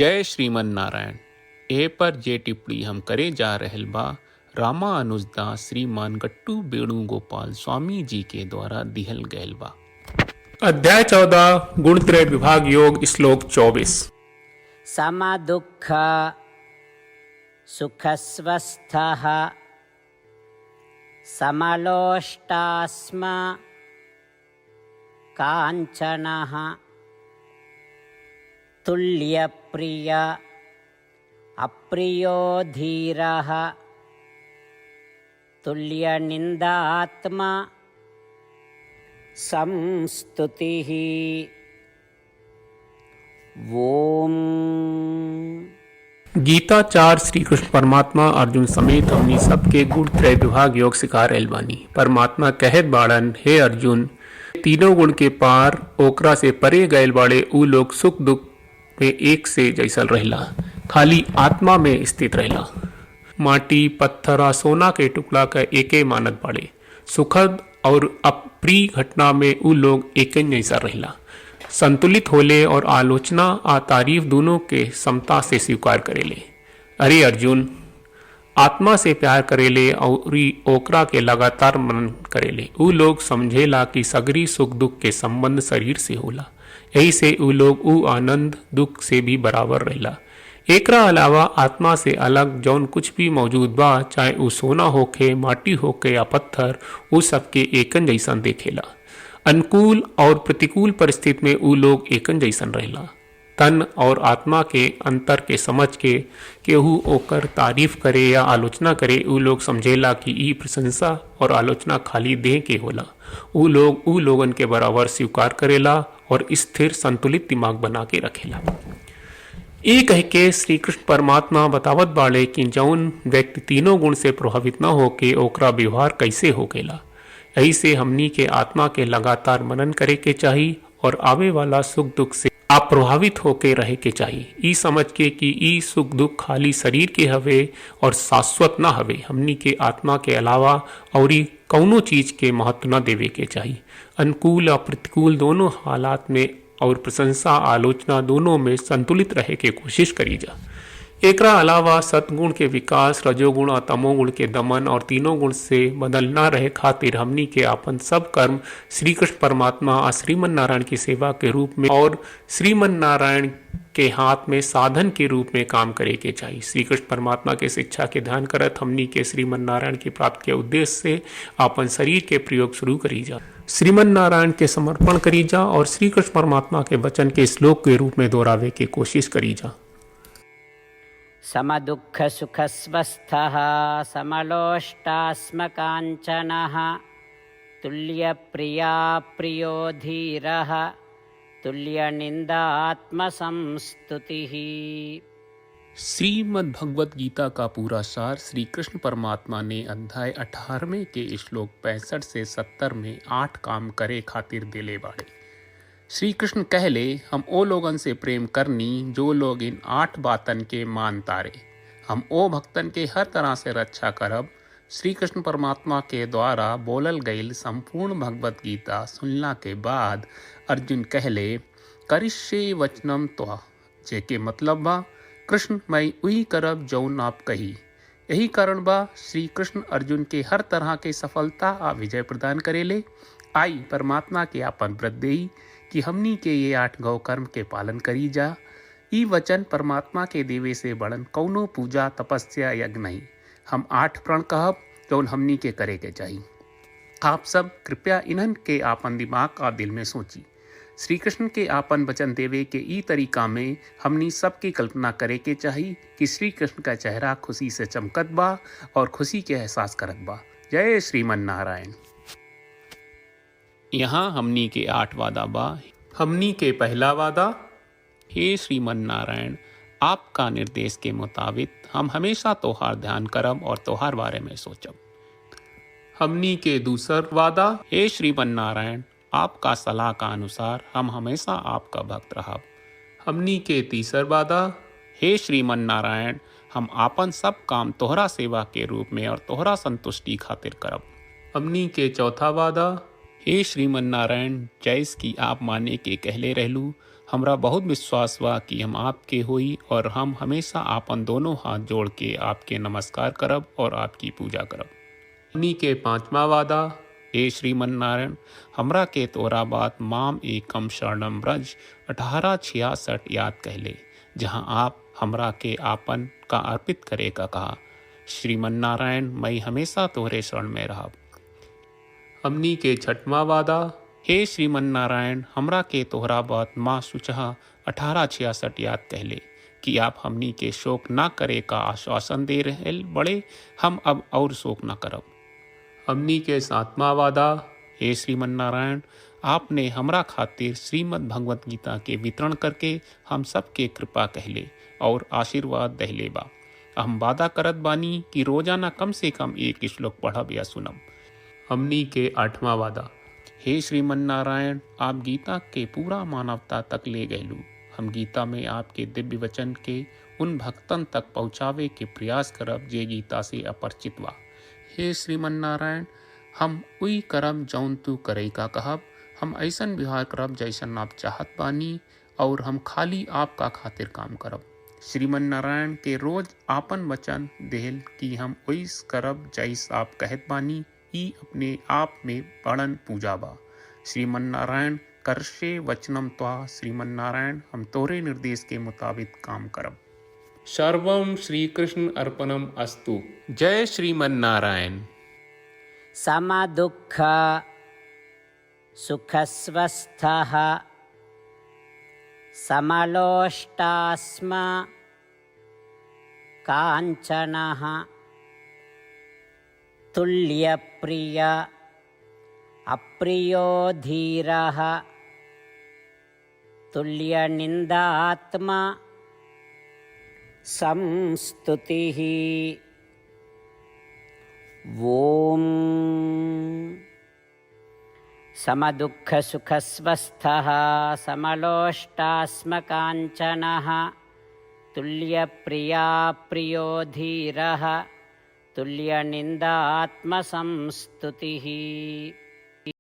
जय श्रीमन नारायण। ए पर जे टिप्पणी हम करे जा रहल बा रामानुजदास श्रीमान गट्टू वेणुगोपाल स्वामी जी के द्वारा दिहल गयल बा। अध्याय 14 गुणत्रय विभाग योग श्लोक 24। समदुःख सुखस्वस्थः समलोष्टास्म काञ्चनः तुल्यप्रिय अप्रियो धीरः तुल्यनिन्दात्मा संस्तुतिः। ओम। गीताचार श्री कृष्ण परमात्मा अर्जुन समेत हमनी सबके गुण त्रय विभाग योग सिखा रहल बानी। परमात्मा कहत बाड़न, हे अर्जुन, तीनों गुण के पार ओकरा से परे गयल बाड़े ऊ लोग सुख दुख में एक से जैसल रहला, खाली आत्मा में स्थित रहला। माटी पत्थर और सोना के टुकड़ा का एके मानत बाड़े। सुखद और अप्रिय घटना में ऊ लोग एक जैसा रहला। संतुलित होले और आलोचना आ तारीफ दोनों के समता से स्वीकार करेले। अरे अर्जुन, आत्मा से प्यार करेले और ओकरा के लगातार मनन करेले। ऊ लोग समझेला कि सगरी सुख दुख के संबंध शरीर से होला, यही से ऊ लोग ऊ आनंद दुख से भी बराबर रहला। एकरा अलावा आत्मा से अलग जौन कुछ भी मौजूद बा, चाहे ऊ सोना होके, माटी होके या पत्थर, ऊ सबके एकन जैसन देखेला। अनुकूल और प्रतिकूल परिस्थिति में ऊ लोग एकन जैसन रहला। तन और आत्मा के अंतर के समझ के केहू ओकर तारीफ करे या आलोचना करे, ऊ लोग समझेला कि ई प्रशंसा और आलोचना खाली देह के होला। ऊ लोगन के बराबर स्वीकार करेला और स्थिर संतुलित दिमाग बना के रखेला। ये कह के श्री कृष्ण परमात्मा बतावत बाड़े कि जौन व्यक्ति तीनों गुण से प्रभावित न होके ओकरा व्यवहार कैसे होकेला। यही से हमनी के आत्मा के लगातार मनन करे के चाहिए और आवे वाला सुख दुख से अप्रभावित होके रहे के चाहिए। ई समझ के कि ई सुख दुख खाली शरीर के हवे और शाश्वत न हवे। हमनी के आत्मा के अलावा और कौनो चीज के महत्व न देवे के चाहिए। अनुकूल और प्रतिकूल दोनों हालात में और प्रशंसा आलोचना दोनों में संतुलित रहे के कोशिश करी जा। एकरा अलावा सतगुण के विकास, रजोगुण और तमोगुण के दमन और तीनों गुण से बदल न रहे खातिर हमनी के अपन सब कर्म श्री कृष्ण परमात्मा और श्रीमन नारायण की सेवा के रूप में और श्रीमन नारायण के हाथ में साधन के रूप में काम करे के चाहिए। श्री कृष्ण परमात्मा के शिक्षा के ध्यान करत हमनी के श्रीमन नारायण की प्राप्ति के उद्देश्य से अपन शरीर के प्रयोग शुरू करी जा, श्रीमन नारायण के समर्पण करी जा और श्री कृष्ण परमात्मा के वचन के श्लोक के रूप में दोहरावे की कोशिश करी जा। समदुःख सुखस्वस्थः समलोष्टास्म काञ्चनः तुल्यप्रिया प्रियो धीरः तुल्यनिन्दात्म संस्तुतिः। श्रीमद् भगवत गीता का पूरा सार श्री कृष्ण परमात्मा ने अध्याय 18वें के श्लोक 65 से 70 में 8 काम करे खातिर दिले बाड़े। श्री कृष्ण कहले, हम ओ लोगन से प्रेम करनी जो लोग इन 8 बातन के मान तारे। हम ओ भक्तन के हर तरह से रक्षा करब। श्री कृष्ण परमात्मा के द्वारा बोलल गईल संपूर्ण भगवत गीता सुनला के बाद अर्जुन कहले, करिष्ये वचनम त्वा, जेके मतलब बा, कृष्ण मैं वही करब जौन आप कही। यही कारण बा श्री कृष्ण अर्जुन के हर तरह के सफलता आ विजय प्रदान करेले। आई परमात्मा के आपन व्रत देई कि हमनी के ये 8 गौ कर्म के पालन करी जा। ई वचन परमात्मा के देवे से बड़न कौनो पूजा तपस्या यज्ञ नहीं। हम 8 प्रण कहब जौन हमनी के करे के चाहिए। आप सब कृपया इन्हन के आपन दिमाग और दिल में सोची। श्री कृष्ण के आपन वचन देवे के ई तरीका में हमनी सबकी कल्पना करे के चाहिए कि श्री कृष्ण का चेहरा खुशी से चमकत बा और खुशी के एहसास करत बा। जय श्रीमन नारायण। यहाँ हमनी के 8 वादा बा। हमनी के पहला वादा, हे श्रीमन नारायण, आपका निर्देश के मुताबिक हम हमेशा तोहार ध्यान करब और तोहार बारे में सोचब। हमनी के दूसर वादा, हे श्रीमन नारायण, आपका सलाह का अनुसार हम हमेशा आपका भक्त रहब। हमनी के तीसर वादा, हे श्रीमन नारायण, हम आपन सब काम तोहरा सेवा के रूप में और तोहरा संतुष्टि खातिर करब। हमनी के चौथा वादा, हे श्रीमन नारायण, जैस की आप माने के कहले रहलू, हमरा बहुत विश्वास बा कि हम आपके होई और हम हमेशा आपन दोनों हाथ जोड़ के आपके नमस्कार करब और आपकी पूजा करब। हमनी के पांचवा वादा। हे श्रीमन नारायण, हमरा के तोरा बात माम एकम शरणम ब्रज 1866 याद कहले, जहाँ आप हमरा के आपन का अर्पित करे का कहा। श्रीमन नारायण, मैं हमेशा तोहरे शरण में रहब। हमनी के छठवां वादा। हे श्रीमन नारायण, हमरा के तोहरा बात माँ सुचहा 1866 याद कहले कि आप हमनी के शोक ना करे का आश्वासन दे रहे बड़े, हम अब और शोक ना करब। हमनी के सातवां वादा। हे श्रीमन नारायण, आपने हमरा खातिर श्रीमद् भगवत गीता के वितरण करके हम सबके कृपा कहले और आशीर्वाद दहले बा। हम वादा करत बानी कि रोजाना कम से कम एक श्लोक पढ़ब या सुनब। हमनी के आठवां वादा। हे श्रीमन नारायण, आप गीता के पूरा मानवता तक ले गयलू। हम गीता में आपके दिव्य वचन के उन भक्तन तक पहुँचावे के प्रयास करब जे गीता से अपरिचित बा। हे श्रीमन नारायण, हम उई करब जौन तू करे का कहब। हम ऐसन व्यवहार करब जैसन आप चाहत बानी और हम खाली आपका खातिर काम करब। श्रीमन नारायण के रोज आपन वचन देहल कि हम ओइस करब जैस आप कहत बानी, ई अपने आप में बड़न पूजा बा। श्रीमन नारायण, करशे वचनम त्वा। श्रीमन नारायण, हम तोरे निर्देश के मुताबिक काम करब। सर्वम श्री कृष्ण अर्पणम अस्तु। जय श्रीमन नारायण। समदुःख सुखस्वस्थः समलोष्टास्म काञ्चनः तुल्यप्रिय अप्रियो धीरः तुल्यनिन्दात्मा संस्तुतिः। ॐ समदुःखसुखस्वस्थः समलोष्टास्मकाञ्चनः तुल्यप्रिया प्रियो धीरः तुल्यनिन्दात्मसंस्तुतिः।